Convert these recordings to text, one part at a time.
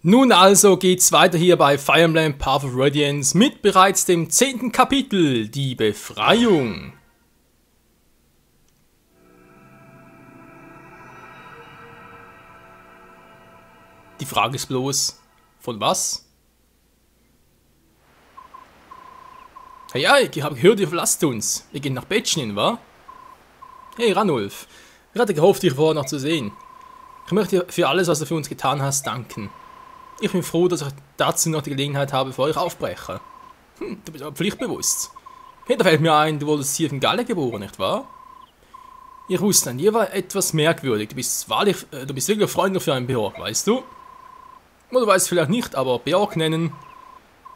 Nun also geht's weiter hier bei Fire Emblem Path of Radiance mit bereits dem 10. Kapitel, die Befreiung. Die Frage ist bloß, von was? Hey Ike, ich habe gehört, ihr verlasst uns. Wir gehen nach Betschnin, wa? Hey Ranulf, ich hatte gehofft, dich vorher noch zu sehen. Ich möchte dir für alles, was du für uns getan hast, danken. Ich bin froh, dass ich dazu noch die Gelegenheit habe, bevor ich aufbreche. Du bist aber pflichtbewusst. Hey, da fällt mir ein, du wurdest hier in Galle geboren, nicht wahr? Ich wusste, an dir war etwas merkwürdig. Du bist wirklich ein Freund für einen Beorg, weißt du? Oder du weißt vielleicht nicht, aber Beorg nennen...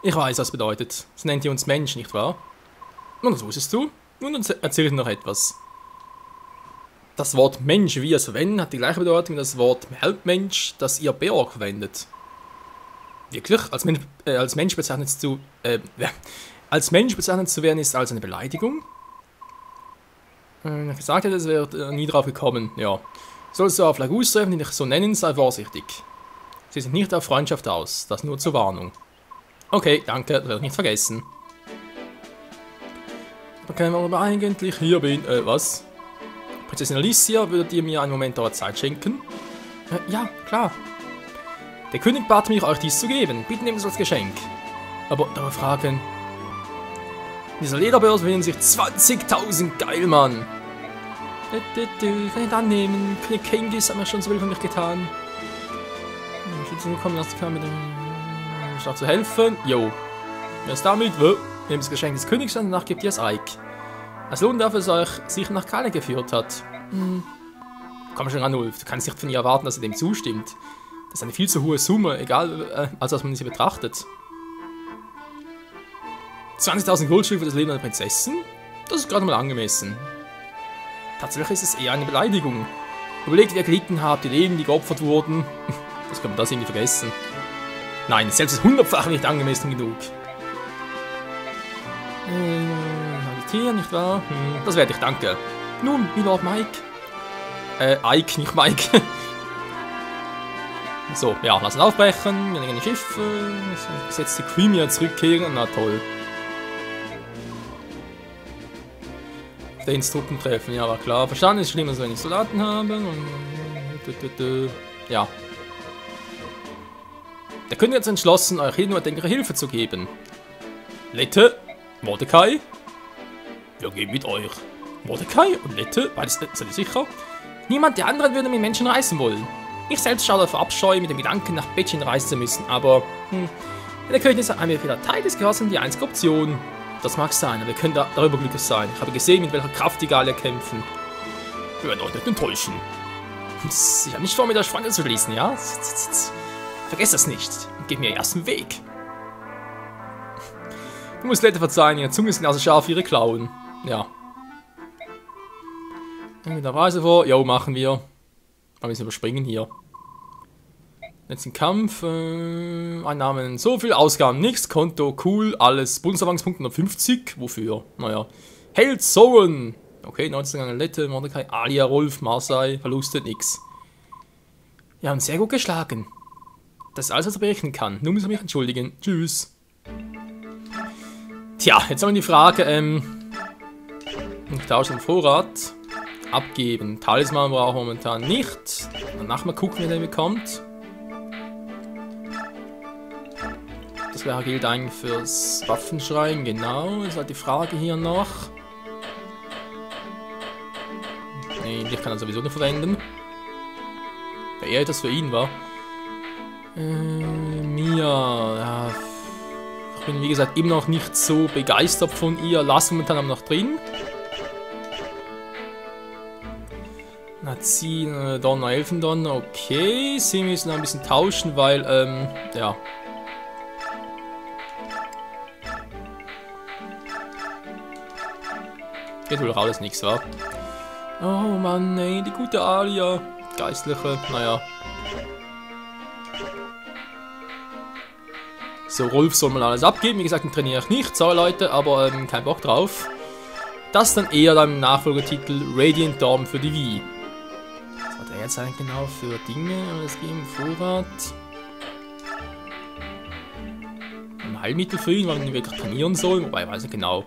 Ich weiß, was bedeutet. Das nennt ihr uns Mensch, nicht wahr? Und das wusstest du? Nun, dann erzähl ich dir noch etwas. Das Wort Mensch, wie es verwenden, hat die gleiche Bedeutung wie das Wort Mensch, das ihr Beorg verwendet. Wirklich? Als Mensch bezeichnet zu werden ist also eine Beleidigung? Ich gesagt hätte, es wäre nie drauf gekommen. Ja. Sollst du auf Lagus treffen, die dich so nennen, sei vorsichtig. Sie sind nicht auf Freundschaft aus, das nur zur Warnung. Okay, danke, das werde ich nicht vergessen. Okay, warum ich eigentlich hier bin? Was? Prinzessin Alicia, würdet ihr mir einen Moment eurer Zeit schenken? Ja, klar. Der König bat mich, euch dies zu geben. Bitte nehmt es als Geschenk. Aber da fragen... In dieser Lederbörse befinden sich 20.000 Geilmann. Kann ich annehmen? König Kengis hat mir schon so viel für mich getan. Ich will kommen lassen, kann mit dem Stadt zu helfen. Jo. Wer ist damit? Nehmt das Geschenk des Königs an, danach gebt ihr es Ike. Als Lohn dafür, dass er euch sicher nach Galle geführt hat. Komm schon, Ranulf. Du kannst nicht von ihr erwarten, dass er dem zustimmt. Das ist eine viel zu hohe Summe, egal, als was man sie betrachtet. 20.000 Goldstücke für das Leben einer Prinzessin? Das ist gerade mal angemessen. Tatsächlich ist es eher eine Beleidigung. Überlegt, wer gelitten hat, die Leben, die geopfert wurden. Das kann man das irgendwie vergessen. Nein, selbst das 100-fache nicht angemessen genug. Hier, nicht wahr? Das werde ich, danke. Nun, Milord Mike. Ike, nicht Mike. So, ja, lassen aufbrechen, wir legen die Schiffe, jetzt die Crimea zurückkehren, na toll. Den Truppen treffen, ja, war klar. Verstanden, ist schlimm, dass wir wenig Soldaten haben. Ja. Der König hat sich entschlossen, euch hier nur denkere Hilfe zu geben. Lette, Mordecai. Wir gehen mit euch. Mordecai und Lette, beides, seid ihr sicher? Niemand der anderen würde mit Menschen reisen wollen. Ich selbst schaue auf Abscheu, mit dem Gedanken nach Betschnin reisen zu müssen, aber der König ist eine Datei des Gehorsams die einzige Option. Das mag sein, aber wir können darüber glücklich sein. Ich habe gesehen, mit welcher Kraft die Gallier kämpfen. Wir werden euch nicht enttäuschen. Ich habe nicht vor, mit euch Freunde zu schließen, ja? Vergesst das nicht und gebt mir erst einen Weg. Du musst Lette verzeihen, ihre Zunge ist genauso scharf wie ihre Klauen. Ja. Mit der Reise vor. Jo, machen wir. Aber wir überspringen hier. Jetzt ein Kampf. Einnahmen. So viel Ausgaben. Nichts. Konto. Cool. Alles. Bundeserfahrungspunkt 150. Wofür? Naja. Held Soren. Okay, 19 Gang Lette, Mordecai, Alia, Rolf, Marseille. Verluste. Nix. Wir haben sehr gut geschlagen. Das ist alles, was ich berechnen kann. Nun müssen wir mich entschuldigen. Tschüss. Tja, jetzt haben wir die Frage. Ich tausche den Vorrat. Abgeben. Talisman brauchen wir momentan nicht. Danach mal gucken, wie der bekommt. Das wäre gilt eigentlich fürs Waffenschreien, genau. Ist halt die Frage hier noch. Nee, ich kann das sowieso nicht verwenden. Wer eher das für ihn war. Mia. Ja. Ich bin wie gesagt immer noch nicht so begeistert von ihr. Lass momentan aber noch drin. Nazin, Donner, Elfendonner, okay. Sie müssen ein bisschen tauschen, weil, ja. Geht wohl alles nichts, wa? Oh Mann, ey, die gute Alia. Geistliche, naja. So, Rolf soll mal alles abgeben. Wie gesagt, den trainiere ich nicht. Sorry Leute, aber kein Bock drauf. Das dann eher dann Nachfolgertitel Radiant Dawn für die Wii. Was hat er jetzt eigentlich genau für Dinge? Das geben Vorrat. Heilmittel für ihn, weil wir ihn wirklich trainieren sollen. Wobei, ich weiß nicht genau.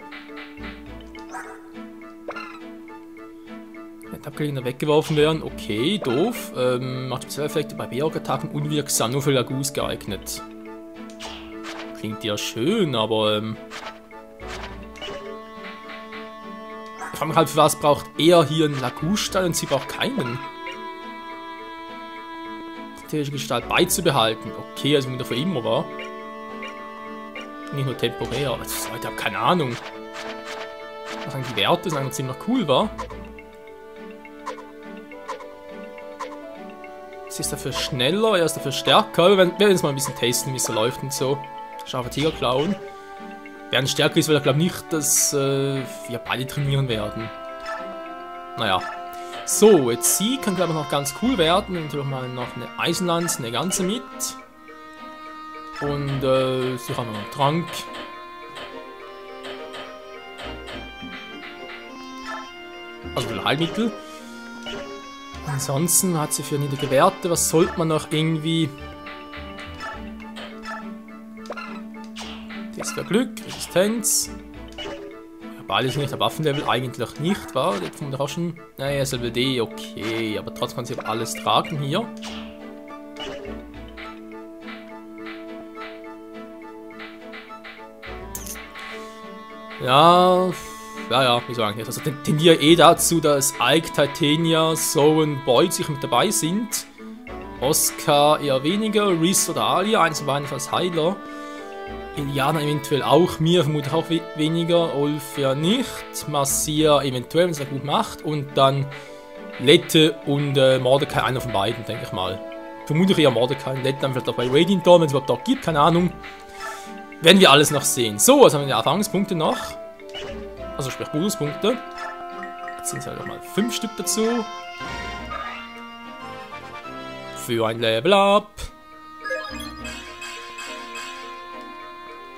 Abgelegner weggeworfen werden. Okay, doof. Macht Spezialeffekte bei Bergattacken unwirksam, nur für Lagus geeignet. Klingt ja schön, aber ich frage mich halt, für was braucht er hier einen Lagus-Stall und sie braucht keinen? Strategische Gestalt beizubehalten. Okay, also wieder für immer war. Nicht nur temporär. Also, ich habe keine Ahnung. Was eigentlich die Werte sind, ziemlich cool war. Sie ist dafür schneller, er ist dafür stärker. Wir werden jetzt mal ein bisschen testen, wie es so läuft und so. Scharfer Tigerklauen. Während stärker ist, weil ich glaube nicht, dass wir beide trainieren werden. Naja. So, jetzt sie kann glaube ich noch ganz cool werden. Natürlich mal noch eine Eisenlanze, eine ganze mit. Und sie haben noch einen Trank. Also für Heilmittel. Ansonsten hat sie für niedrige Werte. Was sollte man noch irgendwie... Test für Glück, Resistenz. Beides nicht, der Waffenlevel eigentlich nicht, war. Jetzt kommt auch schon. Naja, SLWD, okay. Aber trotzdem kann sie alles tragen hier. Ja, wie soll ich nicht. Also tendiere eh dazu, dass Ike, Titania, Zoe und Boyd sich mit dabei sind. Oscar eher weniger, Rhys oder Alia, eins und beiden als Heiler. Iliana eventuell auch, mir vermutlich auch weniger, Olf ja nicht. Marcia eventuell, wenn es er gut macht. Und dann Lette und Mordecai, einer von beiden, denke ich mal. Vermutlich eher Mordecai und Lette, dann vielleicht auch bei Radiant Dawn, wenn es überhaupt dort gibt, keine Ahnung. Werden wir alles noch sehen. So, jetzt haben wir die Erfahrungspunkte noch. Also sprich Bonuspunkte. Jetzt sind es halt nochmal 5 Stück dazu. Für ein Level Up.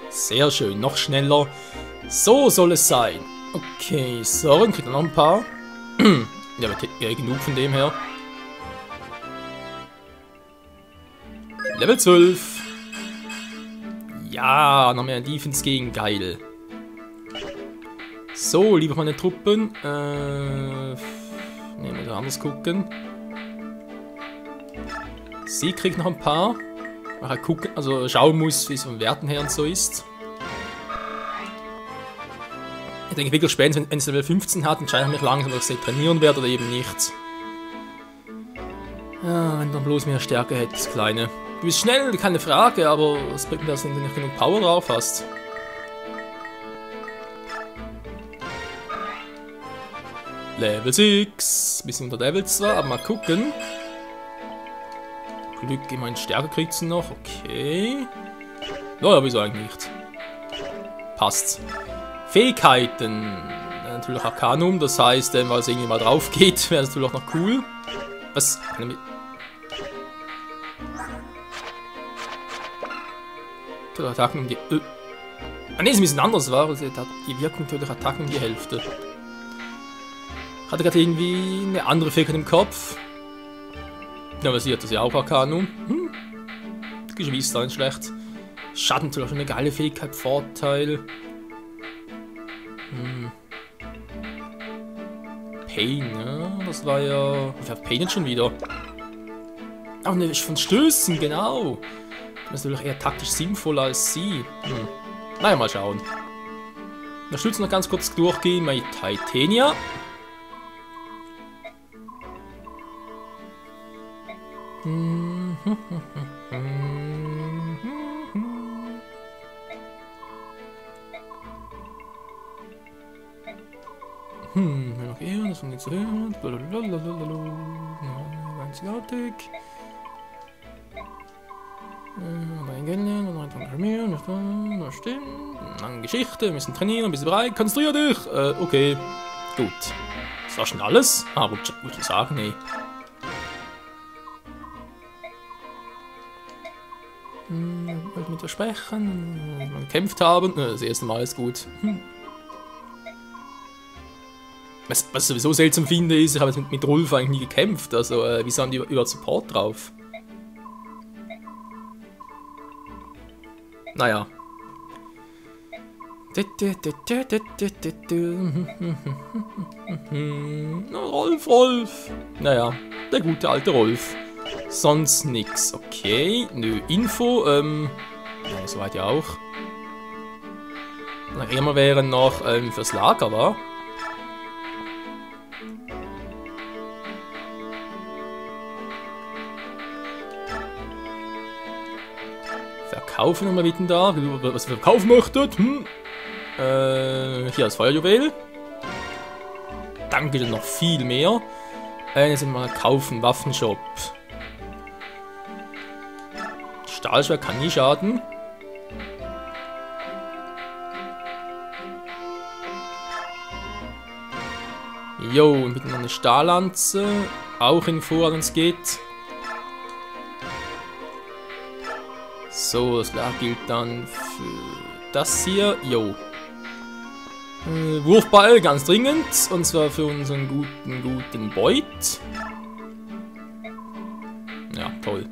Sehr schön, noch schneller. So soll es sein. Okay, so, dann kriegt er noch ein paar. Ja, aber genug von dem her. Level 12. Ja, noch mehr ein Defense gegen, geil. So, liebe meine Truppen. Ne, mal anders gucken. Sie kriegt noch ein paar. Mal gucken, also schauen muss, wie es von Werten her und so ist. Ich denke wirklich spätestens, wenn es Level 15 hat, entscheide ich mich langsam, ob ich sie trainieren werde oder eben nicht. Ja, wenn dann bloß mehr Stärke hätte, das Kleine. Du bist schnell, keine Frage, aber es bringt mir das, wenn du nicht genug Power drauf hast. Level 6. Bisschen unter Level 2, aber mal gucken. Glück, immerhin Stärke kriegt sie noch. Okay. Naja, wieso eigentlich nicht? Passt. Fähigkeiten. Natürlich Arcanum, das heißt, wenn es irgendwie mal drauf geht, wäre das natürlich auch noch cool. Was? Attacken um die... Ah ne, ist ein bisschen anders, war. Die wirken natürlich Attacken um die Hälfte. Hatte gerade irgendwie eine andere Fähigkeit im Kopf. Ja, aber sie hat das ja auch Arcanum. Geschwister ist nicht schlecht. Schatten natürlich schon eine geile Fähigkeit, Vorteil. Pain, ja, das war ja... Ich hab Pain jetzt schon wieder. Ach ne, von Stößen, genau. Das ist natürlich eher taktisch sinnvoller als sie. Naja, mal schauen. Unterstützen noch ganz kurz durchgehen bei Titania. Okay, das von nichts zu hören. Einzigartig. Ein Geld, noch ein Programmieren, das stimmt. Lange Geschichte, wir müssen trainieren, bist du bereit? Konzentrier dich! Okay. Gut. Das war schon alles? Ah, wollte ich sagen, nee. Mit der Sprechen, wir gekämpft haben. Das erste Mal ist gut. Was ich sowieso seltsam finde, ist, ich habe jetzt mit Rolf eigentlich nie gekämpft. Also, wieso haben die über Support drauf? Naja. Rolf, Rolf. Naja, der gute alte Rolf. Sonst nix. Okay, nö, Info, ja, soweit ja auch. Dann immer wären noch fürs Lager, wa? Verkaufen wir mal wieder da, was wir verkaufen möchtet. Hier das Feuerjuwel. Danke, noch viel mehr. Jetzt sind wir mal kaufen, Waffenshop. Stahlschwert kann nie schaden. Jo, und bitte noch eine Stahllanze. Auch in Vorrat, wenn es geht. So, das gleiche gilt dann für das hier. Jo. Wurfball, ganz dringend. Und zwar für unseren guten Beut. Ja, toll.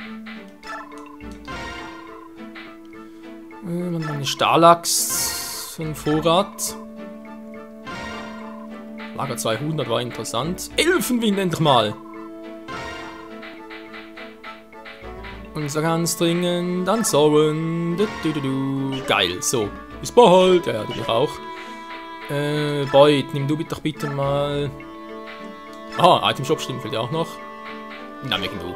Dann eine Stahlaxt für den Vorrat. Lager 200 war interessant. Elfenwind endlich mal! Und so ganz dringend anzauern. Geil, so. Bis bald. Ja, du dich auch. Beut, nimm du doch bitte mal. Ah, Item Shop stimmt, fehlt ja auch noch. Na, mir genug.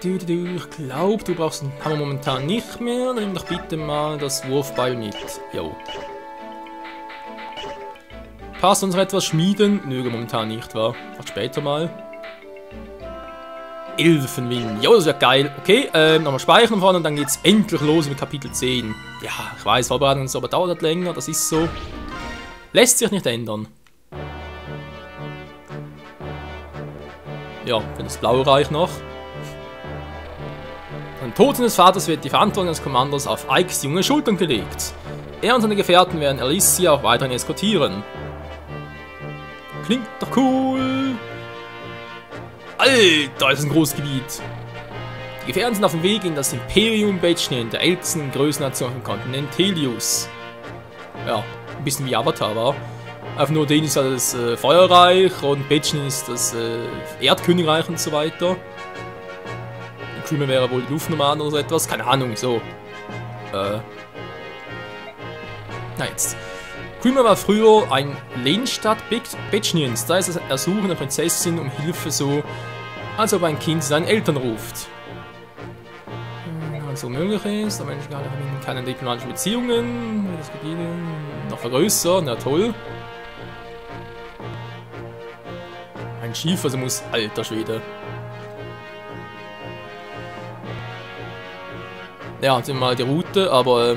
Ich glaube, du brauchst den Hammer momentan nicht mehr. Nimm doch bitte mal das Wurfbeil mit. Jo. Passt uns noch etwas schmieden? Nö, momentan nicht, wa? Vielleicht später mal. Elfenwind. Jo, das wird geil. Okay, nochmal speichern vorne und dann geht's endlich los mit Kapitel 10. Ja, ich weiß, vorbereiten uns aber dauert länger, das ist so. Lässt sich nicht ändern. Ja, für das Blaue Reich noch. Am Tod seines Vaters wird die Verantwortung des Kommanders auf Ikes junge Schultern gelegt. Er und seine Gefährten werden Alicia auch weiterhin eskortieren. Klingt doch cool! Alter, das ist ein großes Gebiet! Die Gefährten sind auf dem Weg in das Imperium Bechnien, der ältesten Größennation auf dem Kontinent Helios. Ja, ein bisschen wie Avatar war. Einfach nur den ist das Feuerreich und Bechnien ist das Erdkönigreich und so weiter. Krümel wäre wohl die Luftnomaden oder so etwas. Keine Ahnung, so. Na jetzt. Krümel war früher ein Lehnstadt Becchniens. Da ist das Ersuchen der Prinzessin um Hilfe so, als ob ein Kind seinen Eltern ruft. Wenn es so möglich ist, der Mensch haben keine diplomatischen Beziehungen. Das Gebiet noch vergrößern, na toll. Ein Schiff, also muss alter Schwede. Ja, jetzt sind wir mal die Route, aber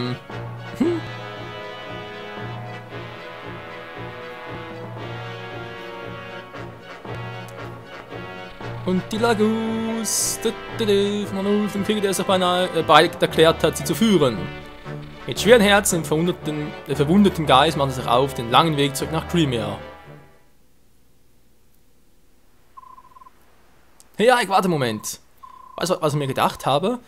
Und die Lagus von Rolf, dem Krieger, der sich beinahe bereit erklärt hat, sie zu führen. Mit schweren Herzen und verwundeten Geist macht er sich auf den langen Weg zurück nach Crimea. Hey, ja, warte einen Moment. Weißt du, was ich mir gedacht habe?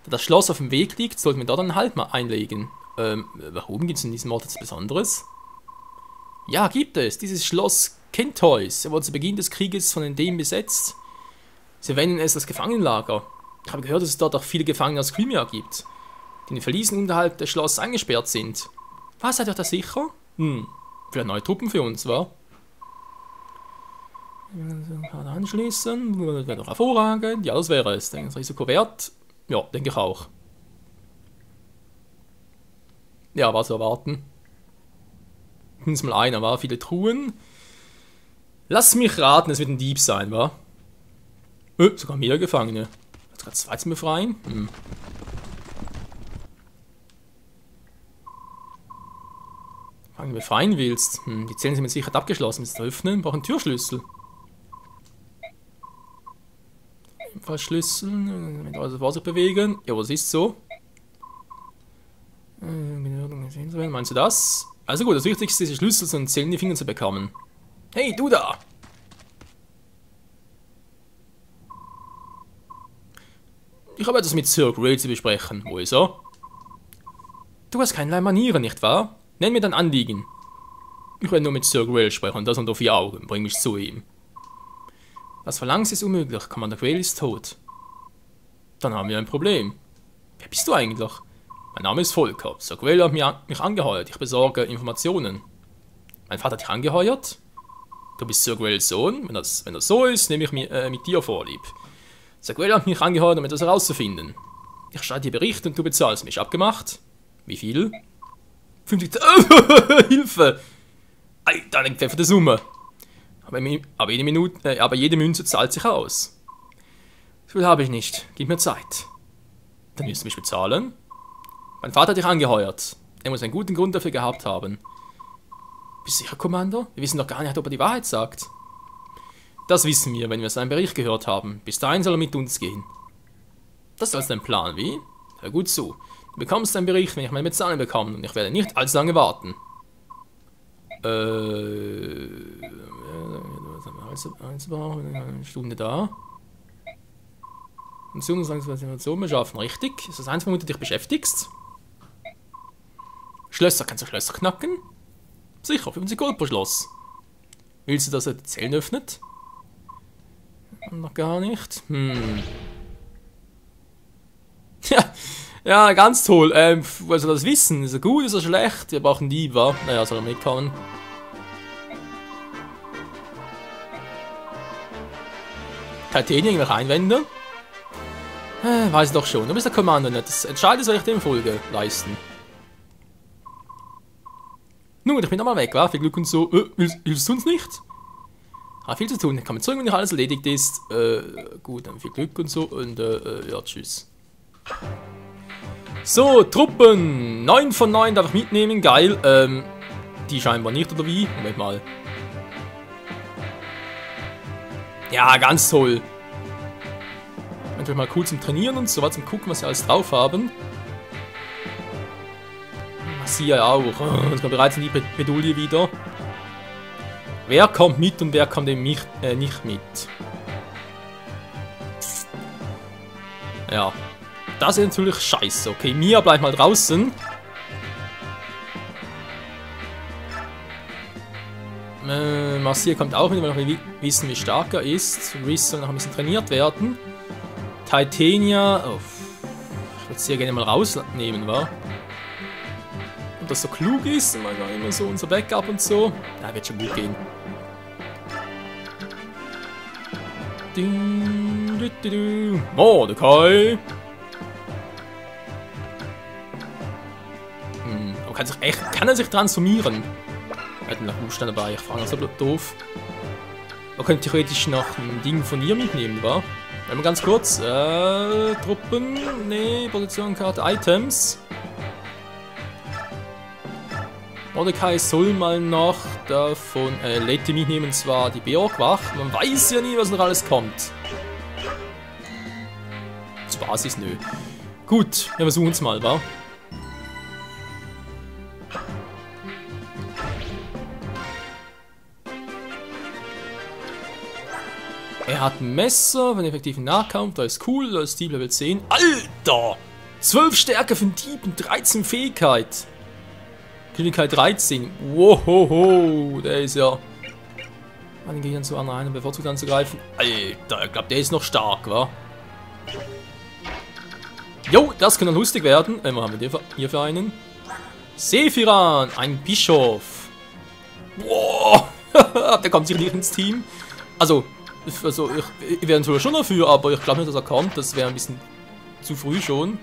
Da das Schloss auf dem Weg liegt, sollten wir dort einen Halt mal einlegen. Warum gibt es in diesem Ort etwas Besonderes? Ja, gibt es. Dieses Schloss Kentois wurde zu Beginn des Krieges von den Dänen besetzt. Sie nennen es das Gefangenenlager. Ich habe gehört, dass es dort auch viele Gefangene aus Crimea gibt, die in den Verliesen unterhalb des Schlosses eingesperrt sind. Was, seid ihr da sicher? Vielleicht neue Truppen für uns, wa? Anschließen, das wäre doch hervorragend. Ja, das wäre es. Das Risiko wert. Ja, denke ich auch. Ja, war zu erwarten. Uns mal einer, war viele Truhen. Lass mich raten, es wird ein Dieb sein, wa? Sogar mehr Gefangene. Jetzt gerade zwei zum Befreien. Wenn du befreien willst. Die Zellen sind mit Sicherheit abgeschlossen. Jetzt öffnen, brauchen Türschlüssel. Ebenfalls Schlüssel. Mit also Vorsicht bewegen. Ja, was ist so? Meinst du das? Also gut, das Wichtigste ist, die Schlüssel zu den Zellen in die Finger zu bekommen. Hey, du da! Ich habe etwas mit Sir Grail zu besprechen. Wo ist er? Du hast keinerlei Manieren, nicht wahr? Nenn mir dein Anliegen. Ich will nur mit Sir Grail sprechen, das unter 4 Augen. Bring mich zu ihm. Was verlangst, ist unmöglich. Commander Grail ist tot. Dann haben wir ein Problem. Wer bist du eigentlich? Mein Name ist Volker. Sir Grail hat mich angeheuert. Ich besorge Informationen. Mein Vater hat dich angeheuert? Du bist Sir Grails Sohn? Wenn das so ist, nehme ich mit dir vorlieb. Sir Grail hat mich angeheuert, um etwas herauszufinden. Ich schreibe dir Bericht und du bezahlst mich. Abgemacht? Wie viel? 50. Hilfe! Alter, eine gepfefferte Summe. Aber jede Münze zahlt sich aus. So viel habe ich nicht. Gib mir Zeit. Dann wirst du mich bezahlen. Mein Vater hat dich angeheuert. Er muss einen guten Grund dafür gehabt haben. Bist du sicher, Commander? Wir wissen doch gar nicht, ob er die Wahrheit sagt. Das wissen wir, wenn wir seinen Bericht gehört haben. Bis dahin soll er mit uns gehen. Das ist also dein Plan, wie? Hör gut zu. Du bekommst deinen Bericht, wenn ich meine Bezahlung bekomme, und ich werde nicht allzu lange warten. Eine Stunde da. Und so beschaffen, richtig? Ist das eins, womit du dich beschäftigst? Schlösser, kannst du Schlösser knacken? Sicher, 50 Gold pro Schloss. Willst du, dass er die Zellen öffnet? Noch gar nicht. Ja, ganz toll. Woher soll das wissen? Ist er gut, ist er schlecht? Wir brauchen die, wa? Naja, soll er mitkommen. Titanium, irgendwelche Einwände? Weiß ich doch schon. Du bist der Commander, nicht? Das Entscheidende soll ich dem Folge leisten. Nun, ich bin nochmal weg, wa? Viel Glück und so. Hilfst du uns nicht? Hat viel zu tun. Ich komme zurück, wenn nicht alles erledigt ist. Gut, dann viel Glück und so. Und, ja, tschüss. So, Truppen. 9 von 9 darf ich mitnehmen. Geil. Die scheinbar nicht, oder wie? Moment mal. Ja, ganz toll. Einfach mal cool zum Trainieren und so, zum Gucken, was sie alles drauf haben. Sie ja auch. Jetzt mal bereits in die Bedulie wieder. Wer kommt mit und wer kommt eben nicht mit? Ja. Das ist natürlich scheiße. Okay, Mia bleibt mal draußen. Marcia kommt auch mit, weil wir noch wissen, wie stark er ist. Rhys soll noch ein bisschen trainiert werden. Titania. Oh, ich würde sie ja gerne mal rausnehmen, wa? Ob das so klug ist, immer so unser Backup und so. Ja, wird schon gut gehen. Mordecai. Kann er sich transformieren? Er hat noch Buchstaben dabei, ich frage, das ist doof. Man könnte theoretisch noch ein Ding von ihr mitnehmen, wa? Mal ganz kurz. Truppen. Nee, Positionkarte, Items. Mordecai soll mal noch davon Letty mitnehmen, zwar die Beorgwacht. Man weiß ja nie, was noch alles kommt. Zur Basis, nö. Gut, wir versuchen es mal, wa? Er hat ein Messer, wenn effektiven Nahkampf, da ist cool, da ist Dieb Level 10. Alter! 12 Stärke für den Dieb und 13 Fähigkeit. Geschwindigkeit 13. Wohoho, der ist ja... An den Gegnern zu anderen bevorzugt anzugreifen. Alter, ich glaube, der ist noch stark, wa? Jo, das könnte lustig werden. Was haben wir hier für einen? Sephiran, ein Bischof. Wow, der kommt sicher nicht ins Team. Also ich wäre natürlich schon dafür, aber ich glaube nicht, dass er kommt. Das wäre ein bisschen zu früh schon.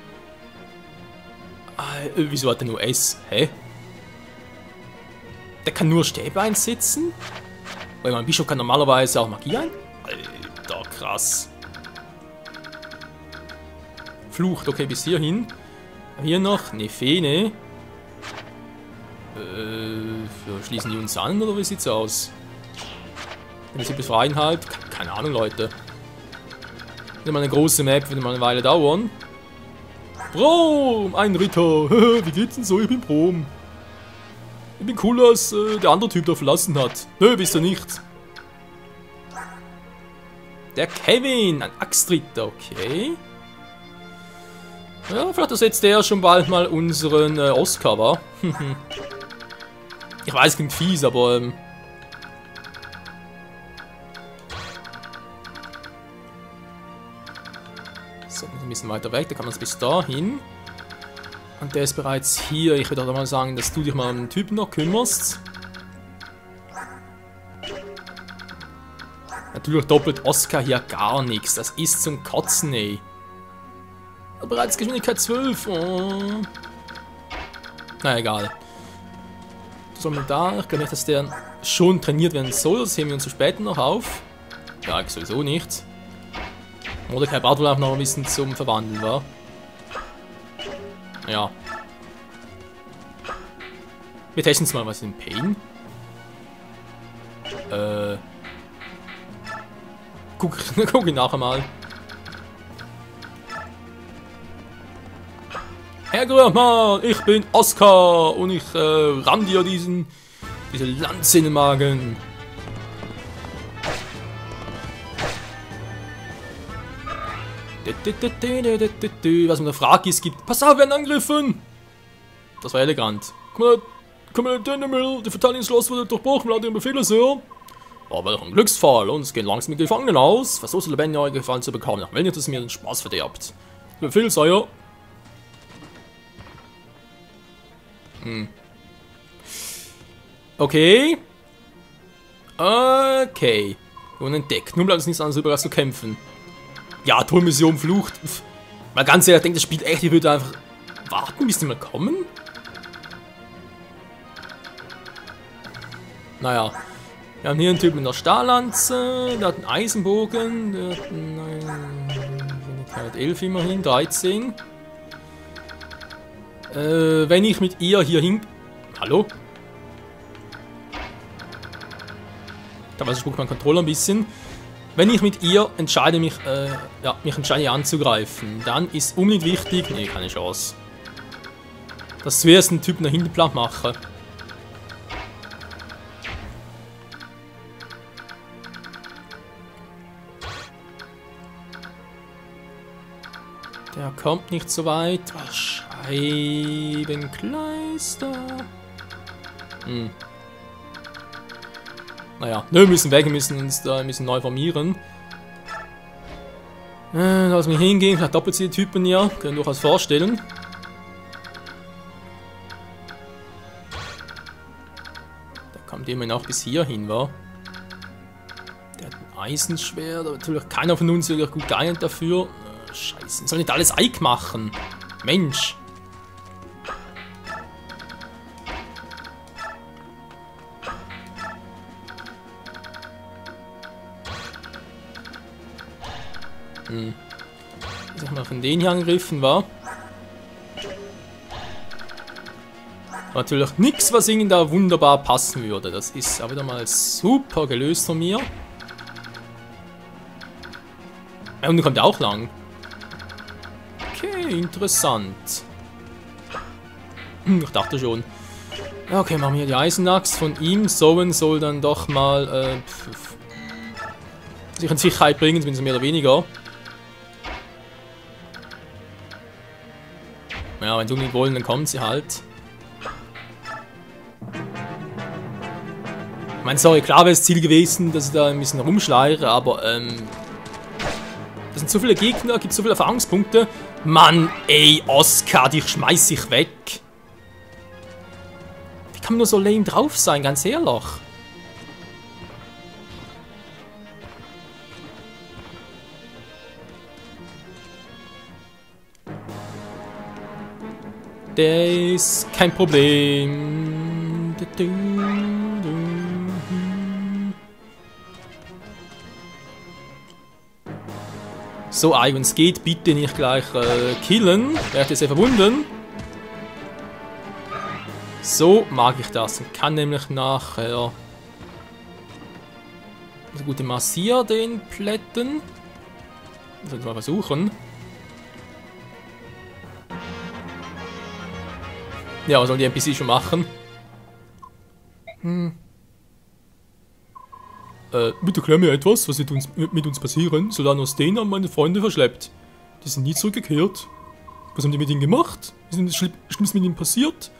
Wieso hat er nur S? Hä? Der kann nur Stäbe einsetzen? Weil mein Bischof kann normalerweise auch Magie ein... Alter, krass. Flucht, okay, bis hierhin. Hier noch Nefene. Schließen die uns an, oder wie sieht's aus? Wenn wir sie befreien halt. Keine Ahnung, Leute. Wenn mal eine große Map, würde mal eine Weile dauern. Brom, ein Ritter. Wie geht's denn so? Ich bin Brom. Ich bin cooler als der andere Typ, der verlassen hat. Nö, bist du nicht. Der Kevin, ein Axtritter, okay. Ja, vielleicht ersetzt der schon bald mal unseren Oscar, wa? Ich weiß, klingt fies, aber so, ein bisschen weiter weg, da kann man es bis dahin. Und der ist bereits hier. Ich würde auch mal sagen, dass du dich mal um den Typen noch kümmerst. Natürlich doppelt Oscar hier gar nichts. Das ist zum Kotzen, ey. Bereits Geschwindigkeit 12. Oh. Na egal. Was soll man da? Ich glaube nicht, dass der schon trainiert werden soll. Das heben wir uns zu später noch auf. Ja, sowieso nicht. Mordecai braucht wohl auch noch ein bisschen zum Verwandeln, wa? Ja. Wir testen jetzt mal was in Pain. Guck ich nachher mal. Herrgott mal, ich bin Oscar und ich ramm dir diese Lanze in den Magen. Was man da fragt, es gibt. Pass auf, wir werden angegriffen! Das war elegant. Kommandant, die Verteidigung ins Schloss wurde durchbrochen, laut Ihrem Befehl, Sir. Oh, welch ein Glücksfall, uns gehen langsam mit Gefangenen aus. Versucht so lebendig eure Gefallen zu bekommen, ich will nicht, dass ihr mir den Spaß verderbt. Befehl, Sire. Okay. Okay. Und entdeckt. Nun bleibt es nichts anderes übrig, als zu kämpfen. Ja, Turmmission flucht. Mal ganz ehrlich, ich denke, das Spiel echt, ich würde einfach warten, bis die mal kommen. Naja. Wir haben hier einen Typ mit einer Stahllanze, der hat einen Eisenbogen, der hat eine 11 immerhin, 13. Wenn ich mit ihr hier hin... Hallo? Da weiß ich, spuckt mein Controller ein bisschen. Wenn ich mit ihr entscheide, mich entscheide anzugreifen, dann ist unbedingt wichtig... Nee, keine Chance. Dass zuerst einen Typen nach hinten platt mache. Der kommt nicht so weit. Ach, Scheibenkleister. Naja, wir müssen weg, wir müssen uns da neu formieren. Lass mich hingehen, vielleicht doppelt sie die Typen hier. Können durchaus vorstellen. Da kommt jemand auch bis hierhin, war. Der hat ein Eisenschwert, aber natürlich keiner von uns wirklich gut geeignet dafür. Scheiße, ich soll nicht alles Ike machen. Mensch. Sag mal, von denen hier angegriffen war. Natürlich nichts, was ihnen da wunderbar passen würde. Das ist auch wieder mal super gelöst von mir. Ja, und dann kommt er auch lang. Okay, interessant. Ich dachte schon. Okay, machen wir hier die Eisenaxt von ihm. Sowen soll dann doch mal sich in Sicherheit bringen, zumindest mehr oder weniger. Ja, wenn sie unbedingt wollen, dann kommen sie halt. Ich meine, sorry, klar wäre das Ziel gewesen, dass ich da ein bisschen rumschleiche, aber das sind so viele Gegner, gibt so viele Erfahrungspunkte. Mann, ey, Oscar, dich schmeiß ich weg. Wie kann man nur so lame drauf sein, ganz ehrlich? Der ist kein Problem. So, wenn es geht, bitte nicht gleich killen. Wäre sehr verbunden. So mag ich das. Und kann nämlich nachher eine gute Massier den plätten. Das soll ich mal versuchen. Ja, was sollen die NPC schon machen? Bitte klär mir etwas, was wird mit uns passieren, solange aus denen meine Freunde verschleppt. Die sind nie zurückgekehrt. Was haben die mit ihm gemacht? Was ist denn das Schlimmste mit ihm passiert?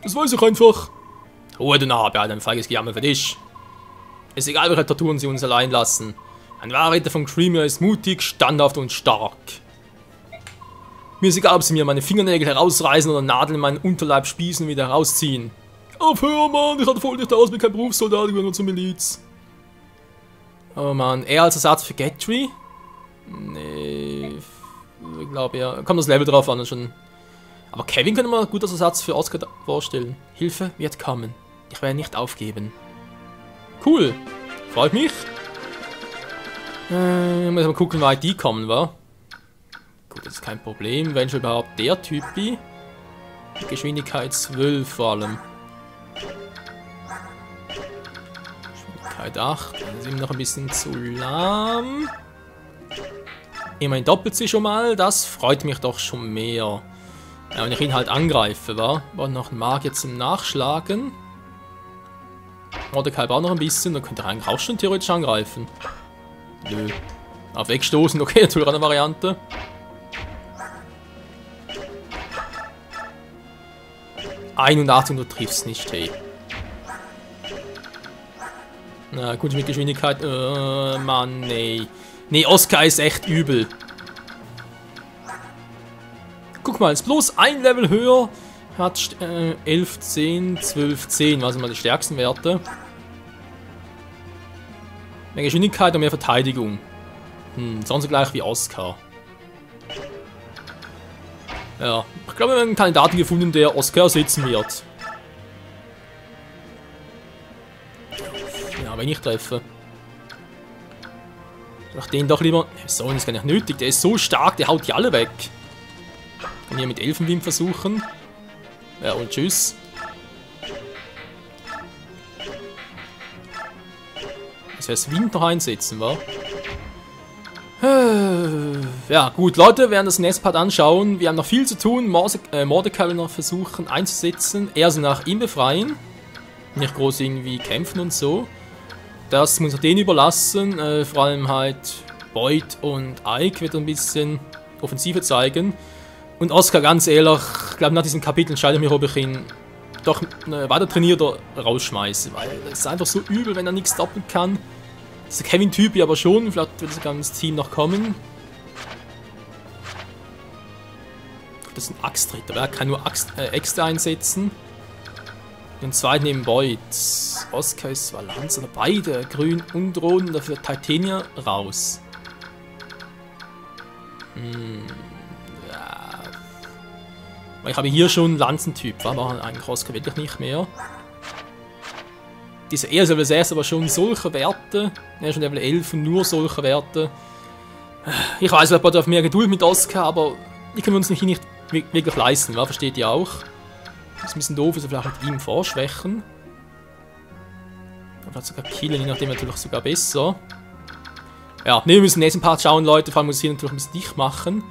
Das weiß ich einfach. Ruhe du Narbe, Alter, ein feiges Gejammer für dich. Es ist egal, welche Torturen sie uns allein lassen. Ein wahrer Ritter von Creamier ist mutig, standhaft und stark. Mir ist egal, ob sie mir meine Fingernägel herausreißen oder Nadeln in meinen Unterleib spießen und wieder herausziehen. Aufhör, Mann, ich hatte voll nicht aus, bin kein Berufssoldat, ich gehöre nur zur Miliz. Oh Mann, er als Ersatz für Gatry? Nee, ich glaube ja. Kommt das Level drauf an schon. Aber Kevin könnte man gut als Ersatz für Oscar vorstellen. Hilfe wird kommen. Ich werde nicht aufgeben. Cool. Freut mich. Muss mal gucken, wie weit die kommen, wa? Gut, das ist kein Problem. Wenn schon überhaupt der Typi. Geschwindigkeit 12 vor allem. Geschwindigkeit 8. Dann sind wir noch ein bisschen zu lahm. Immerhin doppelt sie schon mal. Das freut mich doch schon mehr. Ja, wenn ich ihn halt angreife, wa? War noch ein Magier zum Nachschlagen. Mordecai braucht noch ein bisschen. Dann könnte er eigentlich auch schon theoretisch angreifen. Nö. Auf wegstoßen, okay, natürlich eine Variante. Und du triffst nicht, hey. Na gut, mit Geschwindigkeit. Mann, nee. Nee, Oscar ist echt übel. Guck mal, ist bloß ein Level höher. Hat 11, 10, 12, 10. Was sind mal die stärksten Werte? Mehr Geschwindigkeit und mehr Verteidigung. Sonst gleich wie Oscar. Ja, ich glaube, wir haben einen Kandidaten gefunden, der Oscar ersetzen wird. Ja, wenn ich treffe. Mach den doch lieber. So, das ist gar nicht nötig. Der ist so stark, der haut die alle weg. Kann hier mit Elfenwind versuchen. Ja, und tschüss. Das heißt, Wind noch einsetzen, wa? Ja, gut, Leute, wir werden das nächste Part anschauen. Wir haben noch viel zu tun. Mordecai will noch versuchen einzusetzen. Eher so nach ihm befreien. Nicht groß irgendwie kämpfen und so. Das muss er denen überlassen. Vor allem halt Boyd und Ike wird ein bisschen Offensive zeigen. Und Oscar, ganz ehrlich, ich glaube, nach diesem Kapitel entscheide ich mich, ob ich ihn doch weiter trainiere oder rausschmeiße. Weil das ist einfach so übel, wenn er nichts doppeln kann. Das ist der Kevin-Typ aber schon. Vielleicht wird sogar ins Team noch kommen. Das ist ein Axtritter. Er kann nur Äxte einsetzen. Den zweiten neben Boyd. Oscar ist Valanz oder beide. Grün und Rot und dafür Titania raus. Ja. Ich habe hier schon einen Lanzentyp. Aber eigentlich Oscar wirklich nicht mehr. Dieser Level 6 aber schon solche Werte. Er ist schon Level 11 und nur solche Werte. Ich weiß, wir brauchen mehr Geduld mit Oscar, aber die können wir uns nicht wirklich leisten, wa? Versteht ihr auch? Das ist ein bisschen doof, also vielleicht mit ihm vorschwächen. Vielleicht sogar killen, je nachdem natürlich sogar besser. Ja, wir müssen im nächsten Part schauen, Leute. Vor allem muss ich hier natürlich ein bisschen dicht machen.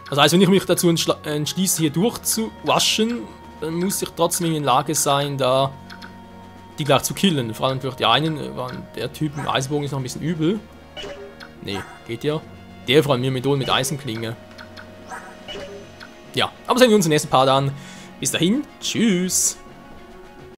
Das heißt, wenn ich mich dazu entschließe, hier durchzuwaschen, dann muss ich trotzdem in der Lage sein, da die gleich zu killen. Vor allem natürlich die einen, der Typ im Eisenbogen ist noch ein bisschen übel. Nee, geht ja. Der vor allem mit Eisenklinge. Ja, aber sehen wir uns im nächsten Part an. Bis dahin, tschüss.